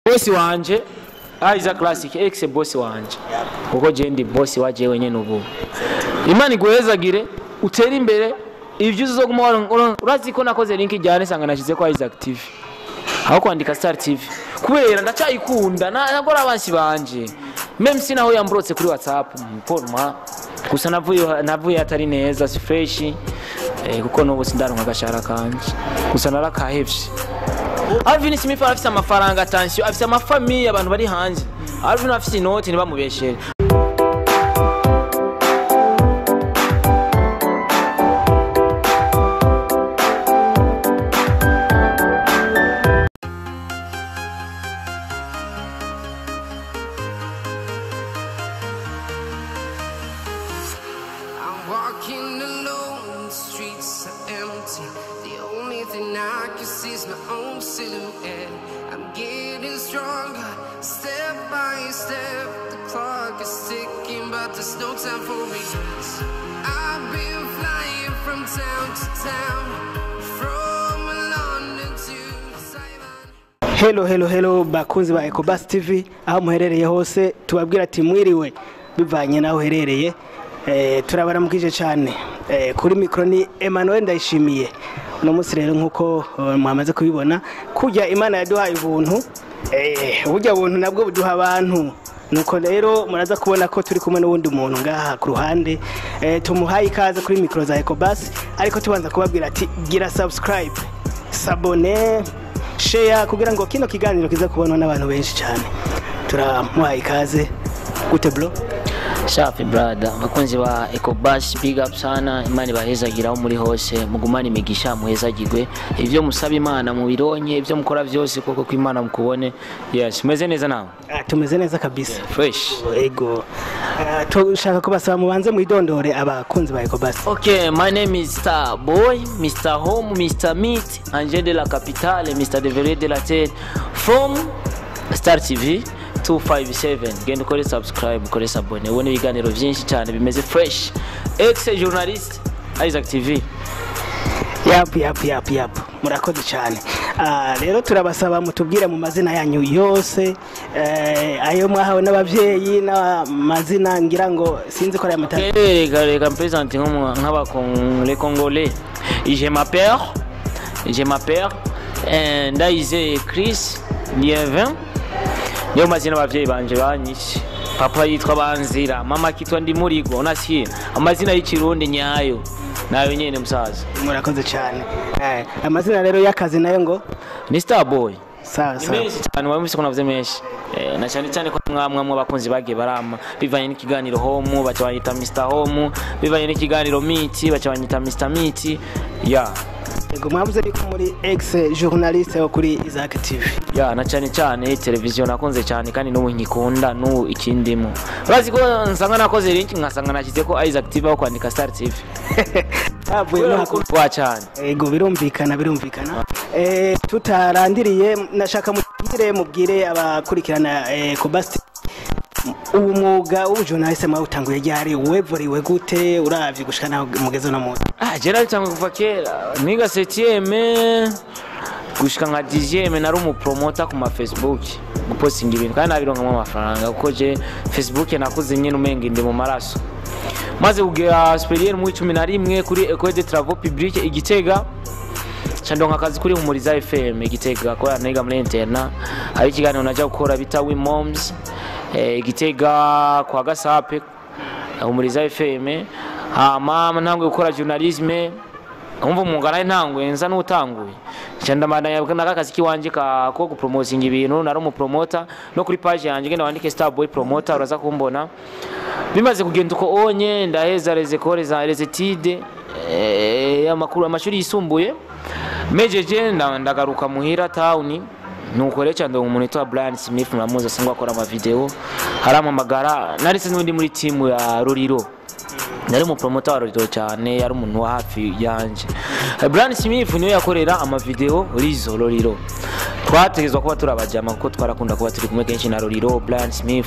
Bosi wanje Isaac Classic X bosi wanje kuko je ndi bosi waje wenyene ubu Imana iguhezagire utera imbere ivyo uzoguma urazi ko nakoze link ijyane sanga nashize kwa Isaac TV aho kwandika Star TV kubera ndacayikunda nagora abansi banje meme sinaho yambrotse kuri WhatsApp mpoma gusa navuye atari neza si fresh kuko no busindaronka agashara kanje gusa narakahevye Alvin Simifa afise amafaranga attention afise amafamiye abantu bari hanze Alvin afise inoti ntibamubeshere I can see my own silhouette. I'm getting stronger, step by step. The clock is ticking, but there's no time for regrets. I've been flying from town to town, from London to Taiwan. Hello bakunzi ba Ecobus TV aho muherereye hose tubabwira ati mwiriwe bivanye naho herereye turabaramukije cyane kuri micro ni Emmanuel Ndayishimiye no musi rero nkuko mwamaze kubibona kujya Imana yaduhaye ubuntu burya buntu nabwo buduha abantu nuko rero muraza kubona ko turi kumwe n'ubundi muntu ngaha ku ruhande tumuhaye ikaze kuri micro za Ecobus ariko tubanza kubabwira ati gira subscribe sabone share kugira ngo kino kiganiro kiza kubonwa n'abantu benshi cyane turamuhaye ikaze gute bro Shafi brother bakunzi ba Ecobus big up sana Imana bahezagira aho muri hose mugumana imigisha muhezagirwe ivyo musaba Imana mu bironye ivyo mukora byose koko ko Imana mukubone yes meze neza nawe tumeze neza kabisa fresh ego tushaka kubasaba mubanze mwidondore abakunzi ba Ecobus. Okay, my name is Star Boy, Mr. Home, Mr. Meat, Angel de la Capitale, Mr. Devere de la Terre from Star TV 257. Genda ukore subscribe, ukore abone, ubone ibiganiro byinshi cyane bimeze fresh. Ex journalist Isaac TV. Yap. Murakoze cyane. Rero turabasaba mutubwire mu mazina yanyu yose ayo mwahawe n'abavyeyi na mazina ngira ngo sinzi ko ari amatara. Reka présenter les Congolais. Je m'appelle Ndaize Chris Lievin. Yo mazina abavyeyi banje banyishe. Papa yitwa Banzira, mama kitwa Ndimurigo, nasiye amazina y'ikirundi nyayo. Nayo nyene musaza. Murakoze cyane. Amazina rero y'akazi nayo ngo ni Star Boy. Sawa. Cyane wabimvise ko navuze menshi. Na cyane ko mwamwe abakunzi bagiye barama bivanye n'ikiganiro Home baca banyita Mr Home, bivanye n'ikiganiro Meat baca banyita Mr Meat. Ya. Ego mwavuze ko muri ex journaliste wo kuri Isaac TV. Ya na cyane television nakunze cyane kandi n'ubu nkikunda n'ubu ikindimo. Urazi ko nsanga nakoze link nkasanga nashize ko Isaac TV aho kwandika Star TV. Avuye nakubwa cyane. Ego birumvikana. Tutarandiriye nashaka mubwire abakurikirana Ecobus umwuga w'ubujournaliste mawutanguye ryari wevuriwe gute uravye gushikana mugezo na muntu jera cyangwa kuva kera niga 7e gushika nka 10e nari umupromoter ku ma Facebook gupostinga ibintu kandi nabironka mu amafaranga kuko je Facebook nakuze nyine umenga indi mu maraso maze kugera superieur mu 11 kuri École de Travaux Publics Igitega chandonka akazi kuri Humuriza FM Igitega ko niga muri interna ari kiganiro naje gukora bita We Moms Igitega kwa Gasape Humuriza FM mama ntangwe gukora journalisme umva umungana intangwe nza n'utanguye cyandamana y'akazi kiwanje ko gupromoting ibintu nari umupromoter no kuri page yanje ngenda wandike Star Boy promoter uraza kumbona bimaze kugenda uko onye ndaheza les études amakuru amashuri yisumbuye mejeje ndagaruka muhira town nuko rero cyando umuntu yitwa Brian Smith namuza sangwa akora ama video haramamagara narise n'undi muri team ya Roriro nari mu promoter wa Roriro cyane yari umuntu wa hafi yanje Brian Smith niwe yakorera ama video Roriro twategezwa kuba turabajama kuko twarakunda kuba turi kumwe kenshi na Roriro Brian Smith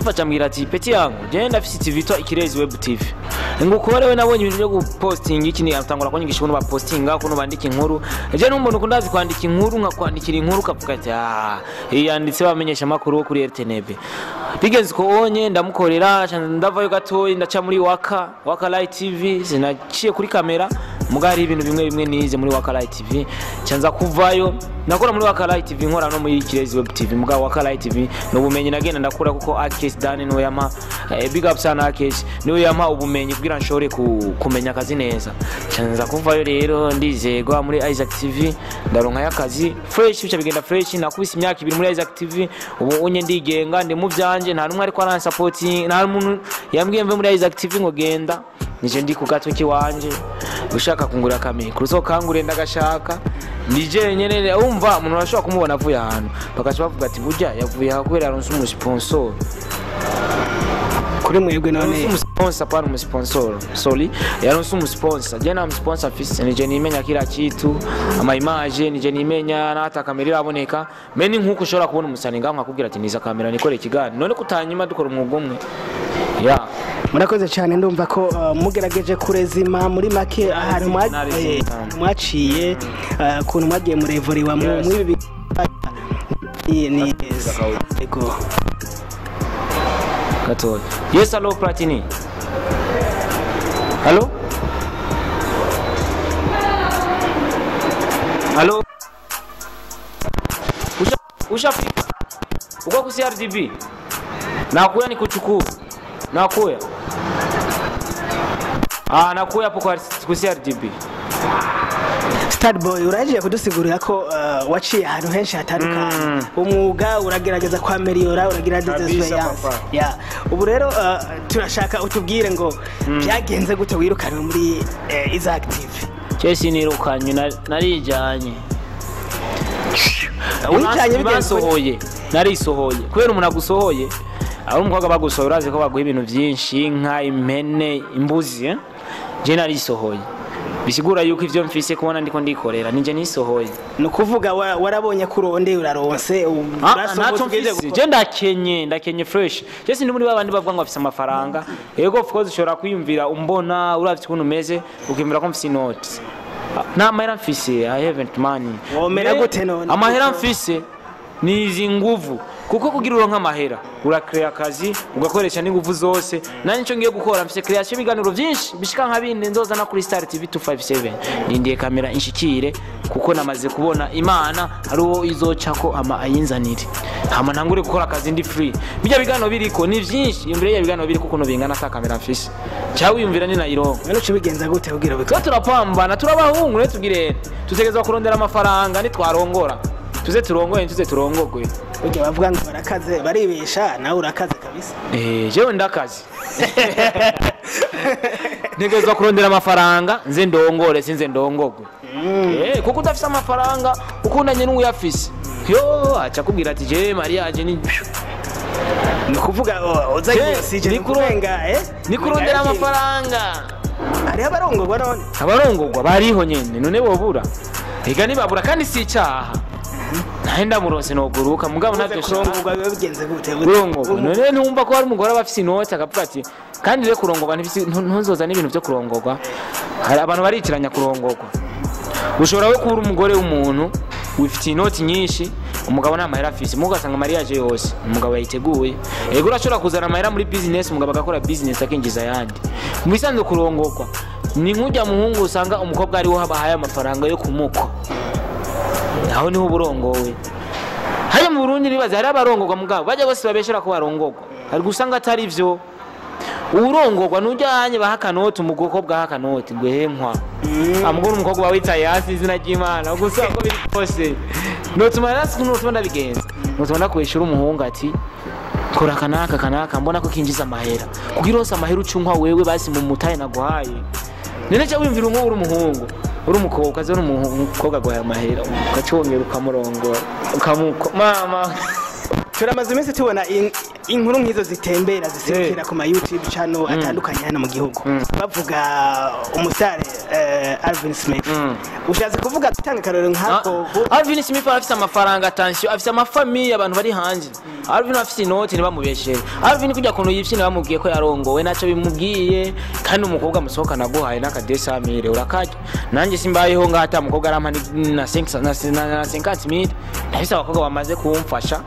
acambwira ati peti yangu je ndafise TV to Ikirezi Web TV nguko rero nabonye ibintu byo guposting iki ni atangura kunyigisha ukuntu bapostinga ukuntu bandika inkuru je n'umuntu kundazi kwandika inkuru nka kwandikira inkuru kavuga ati yanditse bamenyesha makuru kuri RTNB bigeze ko onye ndamukorera ndavayo gatoyi ndaca muri Waka Live TV sinaciye kuri kamera mugari ibintu bimwe nize muri Waka Live TV cyanza kuvayo nakora muri Waka Live TV nkora no muri Ikirezi Web TV mugabo Waka Live TV no bumenyi nagenda ndakura kuko Akes Dani no yama big up sana Akes no yama ubumenyi kugira nshore kumenya akazi neza cyanza kuvayo rero ndizegwa muri Isaac TV ndaronka yakazi fresh bica bigenda fresh nakubise imyaka 2 muri Isaac TV ubu unye ndigenga ndi mu byanje nta numwe ariko aran supporting nta muntu yambwiye mve muri Isaac TV ngo genda nije ndi ku gatoki wanje ushaka kungura kamera uzo kangure ndagashaka nije nyene umva umuntu arashobora kumubona avuye ahantu bakaca bavuga ati burya yavuye ahakwera aronse umusponsor kuri mwebwe none umusponsor pana umusponsor sorry yaronse umusponsor je na umusponsor fisi nije nimenya kila kitu ama image nije nimenya nata kamera iraboneka meni nkuko ushobora kubona umusaninga nkakubwira ati niza kamera nikore ikigani none kutanyuma dukora umwuga umwe ya murakoze cyane ndumva ko mugerageje kurezima muri make ahantu mwaciye kuntu mwagiye murevuriwa mu ibi ni ego gatoya yes hello Platini hello hello ushafika uko ku CRDB nakuya nikuchukua nakuya nakuya hapo kwa CRDB Starboy uraje kudusigurira ko waciye ahantu henshi hatandukanye umwuga uragerageza kwa Meliora uragerageza surveillance ya ubu rero turashaka utubwire ngo byagenze gute wirukanwe muri Isaac TV Chelsea nirukanye narijanye wijanye bisohoye narisohoye kubera umuntu agusohoye ari umukobwa bagusohoye urazi ko baguha ibintu byinshi nka impene imbuzi je narisohoye bisigura yuko ivyo mfise kubona ndiko ndikorera nije nisohoye no kuvuga warabonye kuronde uraronse urasohoye je ndakenye fresh je sindi muri babandi bavuga ngo afise amafaranga yego of course ushobora kwiyumvira umbona uravye ukuntu meze ukimvira ko mfise note na mahera mfise I haven't money womera gute none amahera mfise ni izi nguvu kuko kugira uronka amahera urakrea akazi ugakoresha n'inguvu zose nani cyo ngiye gukora mfise creation biganiro byinshi bishika nka bindi ndoza na kuri Star TV 257 nindiye kamera inshikire kuko namaze kubona Imana hari uwo izocako ama ayinzanire hama ntangure gukora akazi ndi free bijya biganiro biriko ni byinshi imbere ya biganiro biri kuko no bingana ta kamera mfise cyawe yumvira ni nayironka rero cyo bigenza gute kugira biko turapambana turabahungu ne tugire tutegezwa kurondera amafaranga nitwarongora tuze turongogwe ujye bavuga ngo barakaze baribesha nawe urakaze kabisa jewe ndakaze ntegezwa kurondera amafaranga nze ndongore sinze ndongogwe kuko udafise amafaranga ukundanye n'uyafise yo acha kubwira ati je mariage ni kuvuga uzagiye sije kurenga ni kurondera amafaranga ari abarongogwa none abarongogwa bariho nyene none bobura ega nibabura kandi si icyaha nahenda murose no guruka mugabo navyo kurongogwa bigenze gute kurongogwa none numva ko hari umugore abafise inoti akavuga ati kandi rero kurongogwa ntuzoza n'ibintu byo kurongogwa hari abantu barikiranya kurongogwa ushobora we kubura umugore w'umuntu wifite inoti nyinshi umugabo nta mahera afise mugasanga mariage yose umugabo yayiteguye ego urashobora kuzana amahera muri business umugabo agakora business akinjiza yandi mu bisanzwe kurongogwa ni nk'ujya muhungu usanga umukobwa ari wo habahaye amafaranga yo kumuko aho niho uburongowe hari mu Burundi nibaza hari abarongogwa mugabo bajya bose babeshera ko barongogwa hari gusanga atari ivyo urongogwa nujyanye bahakanoti umugoko bwahakanoti ngwehenkwa amugora umukobwa witaye hasi izina ry'Imana gusa ko biri kose notuma rasi notuma bigenza notuma kwishura umuhungu ati kora kanaka mbona ko kinjiza amahera kugira hose amahera ucunkwa wewe basi mu mutaye naguhaye nene cyo wimvira uri umuhungu uri umukobwa zo umukobwa gwaye amahera ukacongera ukamurongora ukamuko mama turamaze iminsi tubona inkuru nk'izo zitembera zisekera ku ma YouTube channel atandukanye hano mu gihugu bavuga umusare Alvin Smith ushatse kuvuga gutanga karoro nkako Alvin Smith afite amafaranga attention afite amafamiye abantu bari hanze Alvin afite inoti ntibamubeshere Alvin kujya kuntu yipfine bamubwiye ko yarongowe naco bimubwiye kandi umukobwa musohoka naguhaye n'akadesamire urakajya nanjye simbayeho ngata umukobwa arampa na 50,000 nahise abakobwa bamaze kumfasha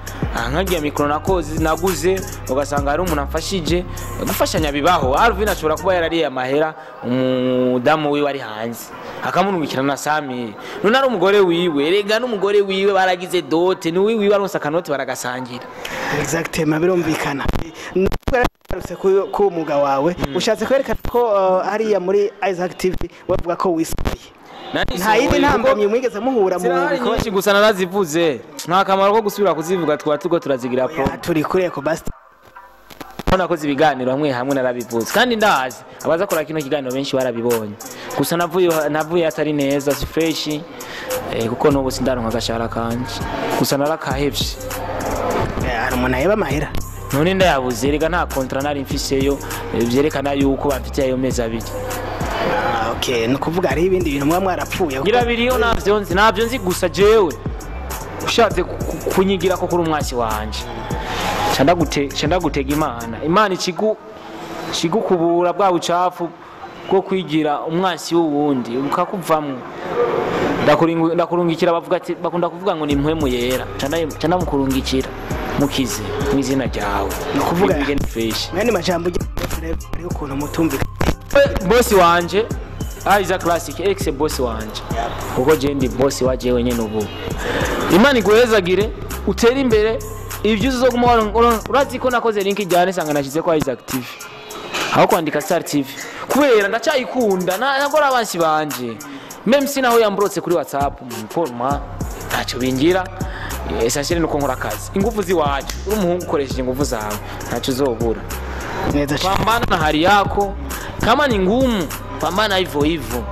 nkagiye mikro nakoze naguze ugasanga hari umuntu amfashije gufashanya bibaho Alvin ashobora kuba yarariye amahera umudamu wiwe ari hanze akamunungikira na Sami none ari umugore wiwe rega n'umugore wiwe baragize dote ni wiwe aronsa akanoti baragasangira exactement birumvikana narutse ku muga wawe ushatse kwerekana ko hariya muri Isaac TV bavuga ko wisoye nta yindi ntambamye mwigeze muhura mu bikoresho gusa narazivuze nta kamaro ko gusubira kuzivuga tuba turazigira pro turi kuri EcoBust nakoze ibiganiro hamwe narabivuze kandi ndazi abaza kora kino kiganiro benshi barabibonye gusa navuye atari neza si fresh kuko n'ubu sindaronka agashara kanje gusa narakahevye hari umuntu ayeba amahera none ndayabuze rega nta kontra nari mfiseyo byerekana yuko bamfitiye ayo mezi abiri okay nukuvuga hari ibindi bintu mwa mwarapfuye ngira biriyo navyo nzi gusa jewe ushatse kunyigira ko kuri umwasi wanje chanda gutega imana ikigukubura bwa bucafu bwo kwigira umwasi w'uwundi ukakuvamwe ndakurungikira bavuga ati bakunda kuvuga ngo ni mpwemu yera chanda mukurungikira mukize mwizina ryawe nukuvuga ngene fresh mwene majambo ari ukuntu mutumvika boss wanje Isaac Classic ex boss wanje kuko je ndi boss waje wenyene ubu imana iguhezagire utera imbere ibyo uzoguma urazi ko nakoze link ijyane sanga nashize kwa Isaac TV aho kwandika Star TV kubera ndacyayikunda nagora abansi banje meme sinaho yambrotse kuri WhatsApp forma ntacyo bingira essentiel nuko nkora akazi ingufu ziwacu uri umuhungu ukoresheje ingufu zawe ntacyo uzobura neza pambana na hali yako kama ni ngumu pambana hivyo hivyo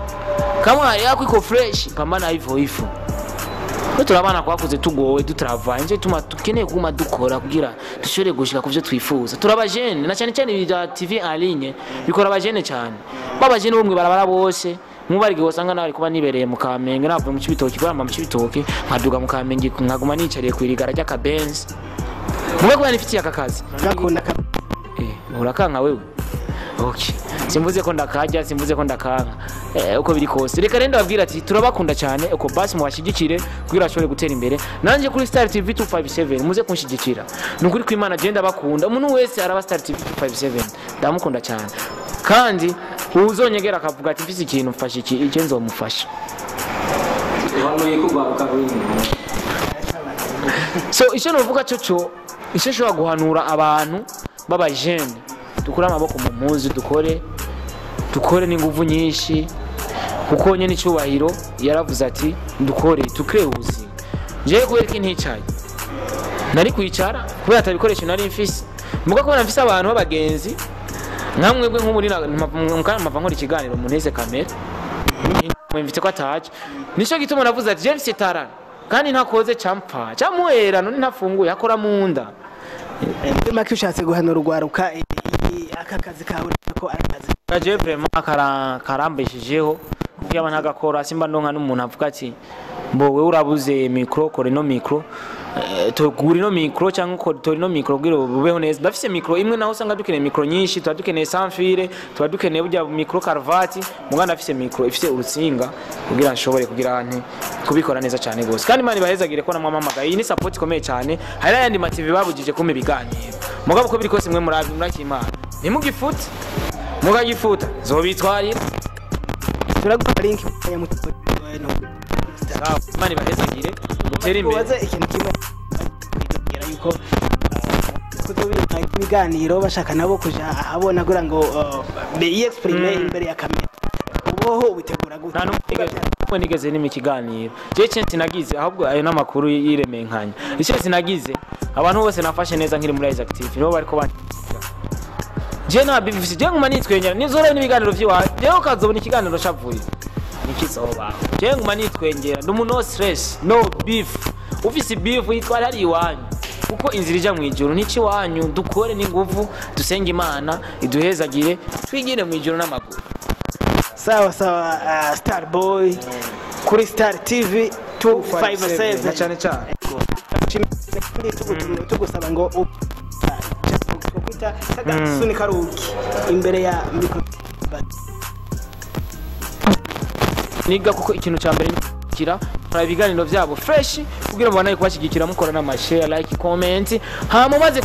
kama hali yako iko fresh pambana hivyo hivyo turabana kwakuze tugowe dutrava nje tuma tukeneye kuma dukora kugira dushore gushika kuvyo twifuza turabajene na cyane cyane bya TV en ligne bikora abajene cyane babajene bomwe barabara bose mubarige wasanga nawe kuba nibereye mu Kamenge navuye mu Cibitoke baramba mu Cibitoke nkaduga mu Kamenge nkaguma nicariye kwirigara rya kabenz mwe kuba nifitiye akakazi gakunda urakanka wewe okay simvuze ko ndakajya simvuze ko ndakanka uko biri kose reka renda babwira ati turabakunda cyane uko basi mwashigikire kugira ashobore gutera imbere nanje kuri Star TV 257 muze kunshigikira nukuri ko Imana agenda bakunda umuntu wese araba Star TV 257 ndamukunda cyane kandi uzonyegera akavuga ati mfise ikintu mfashe iki icyo nzomufasha so icyo novuga cyo icyo shobora guhanura abantu baba jeune dukura amaboko mu muzi dukore n'inguvu nyinshi kuko nyene icubahiro yaravuze ati dukore tukrehuzi je kubera ko nticaye nari kwicara kubera atabikoresho nari mfise muga ko nafise abantu b'abagenzi nkamwebwe nk'umuri mukama nkora ikiganiro muneze kamera mwemvite ko ataje nico gituma navuze ati je mfise tarana kandi ntakoze campa camuhera none ntafunguye akora munda make ushatse guhanura urwaruka aka kazi kawe ko arakazi kaje vraiment karambeshijeho kuko ntagakora simba ndonka n'umuntu avuga ati mbo we urabuze micro kore no micro tuguri no micro cyangwa ko tori no micro bwire bubeho neza ndafise micro imwe naho usanga dukeneye micro nyinshi twadukeneye sanfire twadukeneye burya micro carvati mugana afise micro ifise urutsinga kugira nshobore kugira ante kubikora neza cyane gose kandi mani bahezagire ko namwamamaga iyi ni support ikomeye cyane hari ayandi ma TV babujije ko biganiro mugabo ko biri kose mwe murakimana nimugifute mugagifuta zobitwarira turagura link ya muto mani bahezagire mutere imbere baze ikintu kimwe kugira yuko kuzobika ibiganiro bashaka nabo kuja ahabona gura ngo be exprime imbere ya kamera uboho bitegura gute nta nigeze ni mu kiganiro je cyenti nagize ahubwo ayo namakuru yiremenkanya icyo sinagize abantu bose nafashe neza nkiri muri Isaac TV nibo bariko je na bivise je nguma nitwengera nizora n'ibiganiro vyiwaje je ukazobona ikiganiro cavuye nikizoba je nguma nitwengera no stress no beef ufise beef yitwara ari iwanyu kuko inzira ija mu ijuru n'ici wanyu dukore n'inguvu dusenge Imana iduhezagire twigire mu ijuru n'amaguru. Sawa sawa, Starboy kuri Star TV 257 cyane cyane tugusaba ngo kwita Suni Karuki imbere ya micro niga kuko ikintu cya mbere kira para ibiganiro byabo fresh kugira ngo banaye kubashigikira mukora na share like comment hama maze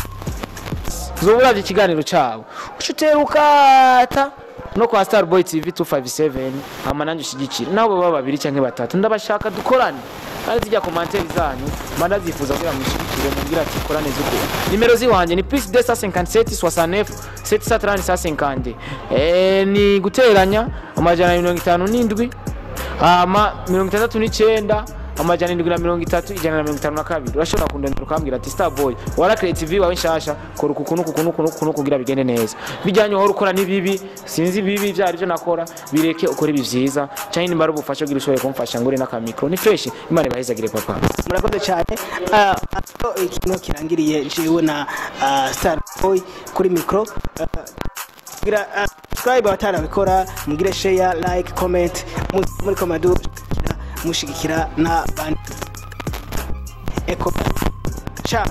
zobura ikiganiro cyabo ucuterukata no kwa Starboy TV 257 hama nanjye ushigikira nabo baba babiri cyangwa batatu ndabashaka dukorane kandi zijya commentaire zanyu manda zifuza kugira mushigikire mugira ati korane zuko nimero ziwanje ni plus 257 69 730 ni guteranya amajana 57 hama 69 amajana 730 ijana 52 urashobora kundondera ukambwira ati Starboy wara creative wawe nshasha kora ukunu kugira bigende neza bijyanye aho ukora nibibi sinzi bibi byari byo nakora bireke ukora ibivyiza cyane nimba ari ubufasha bwira ushoboye kumfasha ngore n'akamikro ni fresh Imana ibahezagire papa. Murakoze cyane. Ikintu kirangiriye jewe na Starboy kuri micro gira subscribe abatarabikora mugire share like comment muri komado mushigikira na bandi eko ciao.